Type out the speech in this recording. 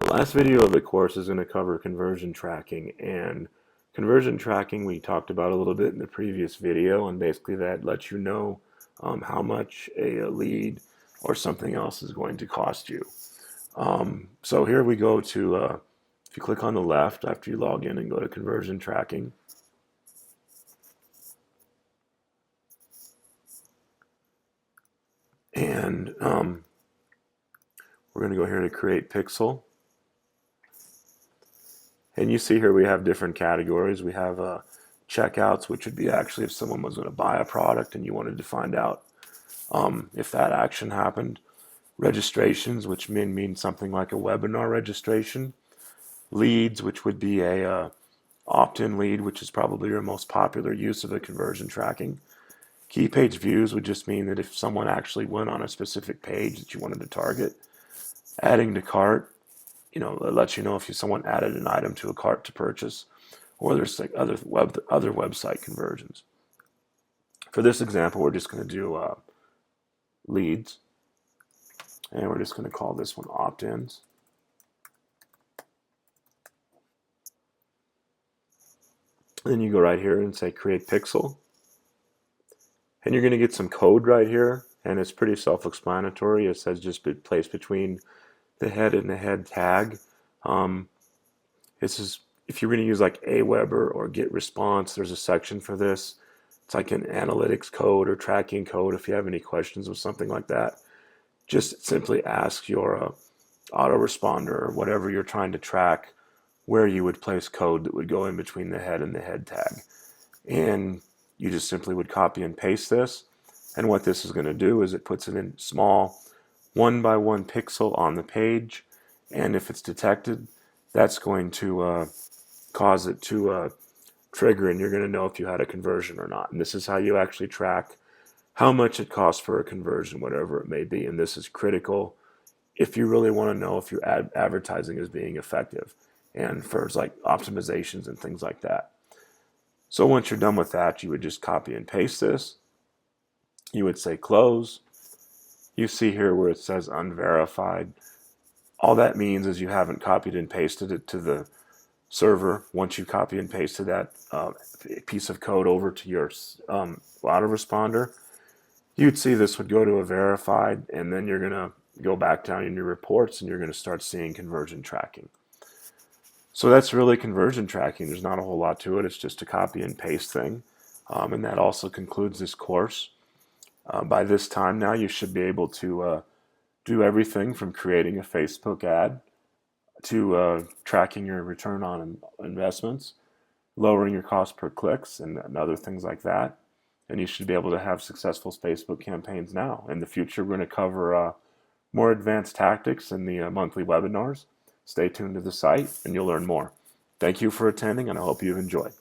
Last video of the course is going to cover conversion tracking, and conversion tracking we talked about a little bit in the previous video, and basically that lets you know how much a lead or something else is going to cost you. So here we go to, if you click on the left after you log in and go to conversion tracking, and we're going to go here to create pixel. And you see here we have different categories. We have checkouts, which would be actually if someone was going to buy a product and you wanted to find out if that action happened. Registrations, which mean something like a webinar registration. Leads, which would be a opt-in lead, which is probably your most popular use of the conversion tracking. Key page views would just mean that if someone actually went on a specific page that you wanted to target. Adding to cart, it lets you know if someone added an item to a cart to purchase, or there's like other website conversions. For this example, we're just going to do leads, and we're just going to call this one opt-ins. Then you go right here and say create pixel, and you're going to get some code right here, and it's pretty self-explanatory. It says just be placed between the head and the head tag. This is if you're going to use like Aweber or GetResponse, there's a section for this. It's like an analytics code or tracking code. If you have any questions with something like that, just simply ask your autoresponder or whatever you're trying to track where you would place code that would go in between the head and the head tag. And you just simply would copy and paste this. And what this is going to do is it puts it in small 1x1 pixel on the page, and if it's detected, that's going to cause it to trigger, and you're going to know if you had a conversion or not. And this is how you actually track how much it costs for a conversion, whatever it may be. And this is critical if you really want to know if your advertising is being effective, and for like optimizations and things like that. So once you're done with that, you would just copy and paste this. You would say close. You see here where it says unverified. All that means is you haven't copied and pasted it to the server. Once you copy and pasted that piece of code over to your autoresponder, you'd see this would go to a verified, and then you're going to go back down in your reports and you're going to start seeing conversion tracking. So that's really conversion tracking. There's not a whole lot to it. It's just a copy and paste thing. And that also concludes this course. By this time now, you should be able to do everything from creating a Facebook ad to tracking your return on investments, lowering your cost per clicks, and other things like that. And you should be able to have successful Facebook campaigns now. In the future, we're going to cover more advanced tactics in the monthly webinars. Stay tuned to the site and you'll learn more. Thank you for attending, and I hope you've enjoyed.